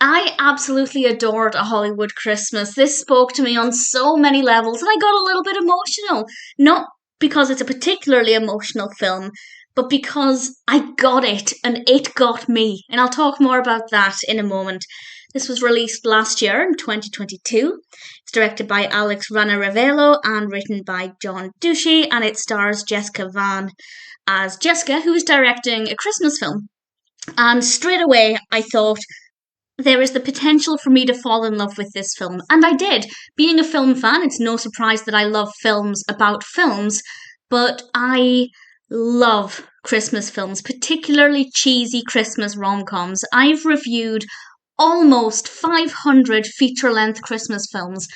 I absolutely adored A Hollywood Christmas. This spoke to me on so many levels, and I got a little bit emotional. Not because it's a particularly emotional film, but because I got it, and it got me. And I'll talk more about that in a moment. This was released last year in 2022. It's directed by Alex Ranarivelo and written by John Ducey, and it stars Jessika Van as Jessica, who is directing a Christmas film. And straight away, I thought, there is the potential for me to fall in love with this film. And I did. Being a film fan, it's no surprise that I love films about films, but I love Christmas films, particularly cheesy Christmas rom-coms. I've reviewed almost 500 feature-length Christmas films,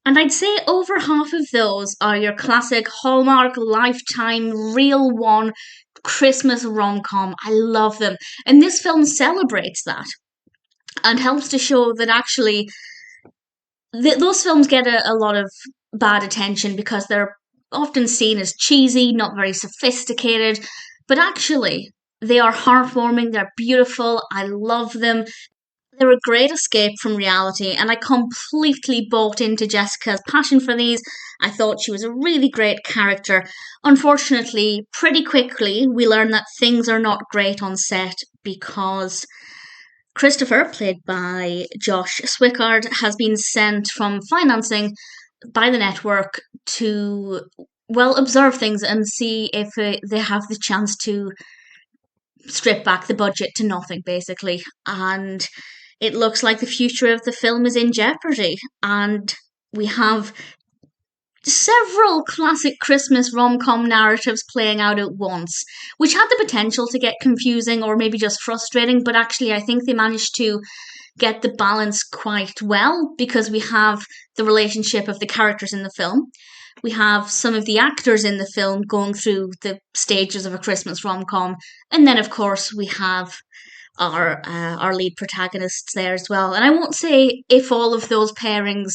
and I'd say over half of those are your classic Hallmark, Lifetime, Real One Christmas rom-com. I love them. And this film celebrates that and helps to show that actually those films get a lot of bad attention because they're often seen as cheesy, not very sophisticated, but actually they are heartwarming, they're beautiful, I love them. They're a great escape from reality, and I completely bought into Jessica's passion for these. I thought she was a really great character. Unfortunately, pretty quickly, we learn that things are not great on set because Christopher, played by Josh Swickard, has been sent from financing by the network to, well, observe things and see if they have the chance to strip back the budget to nothing, basically. And it looks like the future of the film is in jeopardy. And we have several classic Christmas rom-com narratives playing out at once, which had the potential to get confusing or maybe just frustrating, but actually I think they managed to get the balance quite well because we have the relationship of the characters in the film. We have some of the actors in the film going through the stages of a Christmas rom-com, and then of course we have our lead protagonists there as well. And I won't say if all of those pairings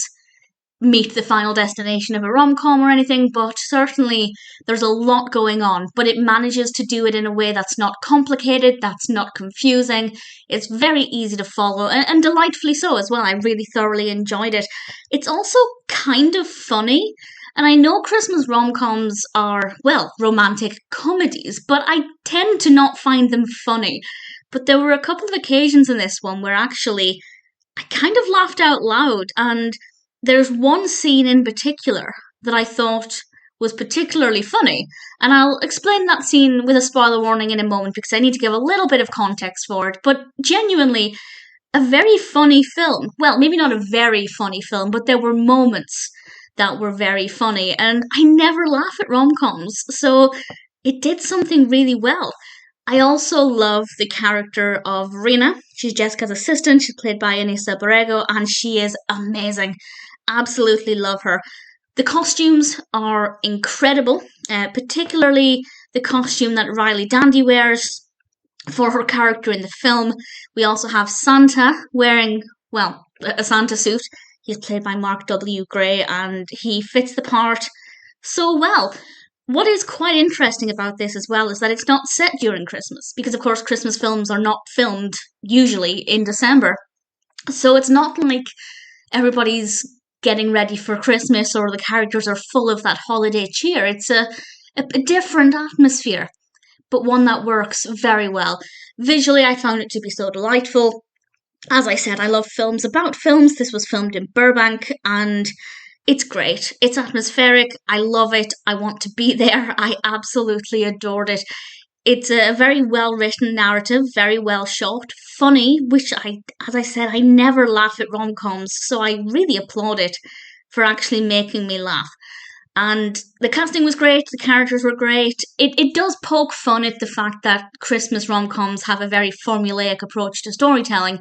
meet the final destination of a rom-com or anything, but certainly there's a lot going on, but it manages to do it in a way that's not complicated, that's not confusing. It's very easy to follow, and delightfully so as well. I really thoroughly enjoyed it. It's also kind of funny, and I know Christmas rom-coms are, well, romantic comedies, but I tend to not find them funny. But there were a couple of occasions in this one where actually I kind of laughed out loud, and there's one scene in particular that I thought was particularly funny, and I'll explain that scene with a spoiler warning in a moment because I need to give a little bit of context for it, but genuinely, a very funny film. Well, maybe not a very funny film, but there were moments that were very funny, and I never laugh at rom-coms, so it did something really well. I also love the character of Reena. She's Jessica's assistant. She's played by Anissa Borrego, and she is amazing. Absolutely love her. The costumes are incredible, particularly the costume that Riley Dandy wears for her character in the film. We also have Santa wearing, well, a Santa suit. He's played by Mark W. Gray, and he fits the part so well. What is quite interesting about this as well is that it's not set during Christmas, because of course Christmas films are not filmed usually in December. So it's not like everybody's getting ready for Christmas or the characters are full of that holiday cheer. It's a different atmosphere, but one that works very well. Visually, I found it to be so delightful. As I said, I love films about films. This was filmed in Burbank, and it's great. It's atmospheric. I love it. I want to be there. I absolutely adored it. It's a very well written narrative, very well shot, funny, which as I said, I never laugh at rom-coms, so I really applaud it for actually making me laugh. And the casting was great, the characters were great. It does poke fun at the fact that Christmas rom-coms have a very formulaic approach to storytelling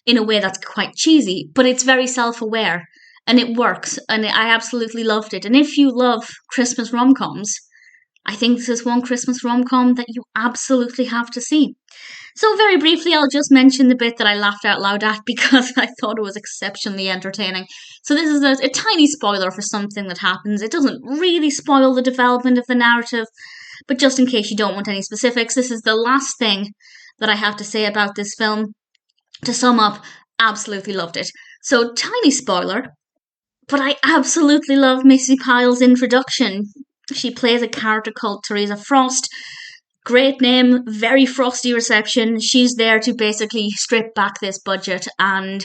in a way that's quite cheesy, but it's very self-aware, and it works, and I absolutely loved it. And if you love Christmas rom-coms, I think this is one Christmas rom-com that you absolutely have to see. So very briefly, I'll just mention the bit that I laughed out loud at because I thought it was exceptionally entertaining. So this is a tiny spoiler for something that happens. It doesn't really spoil the development of the narrative, but just in case you don't want any specifics, this is the last thing that I have to say about this film. To sum up, Absolutely loved it. So, tiny spoiler, but I absolutely love Missy Pyle's introduction. She plays a character called Theresa Frost. Great name, very frosty reception. She's there to basically strip back this budget, and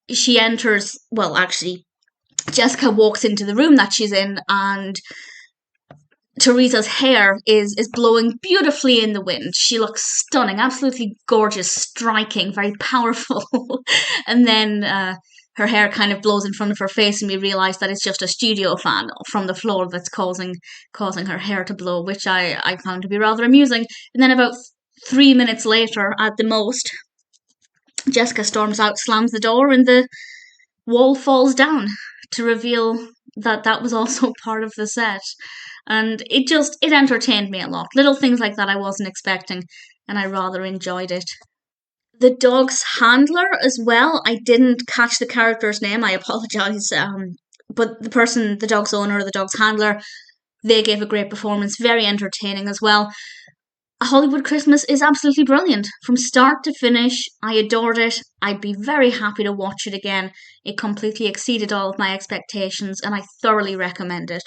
she enters, well, actually, Jessika walks into the room that she's in, and Theresa's hair is blowing beautifully in the wind. She looks stunning, absolutely gorgeous, striking, very powerful. And then her hair kind of blows in front of her face, and we realise that it's just a studio fan from the floor that's causing her hair to blow, which I found to be rather amusing. And then about 3 minutes later, at the most, Jessika storms out, slams the door, and the wall falls down to reveal that that was also part of the set. And it entertained me a lot. Little things like that I wasn't expecting, and I rather enjoyed it. The dog's handler as well. I didn't catch the character's name. I apologize. But the dog's owner, the dog's handler, they gave a great performance. Very entertaining as well. A Hollywood Christmas is absolutely brilliant. From start to finish, I adored it. I'd be very happy to watch it again. It completely exceeded all of my expectations, and I thoroughly recommend it.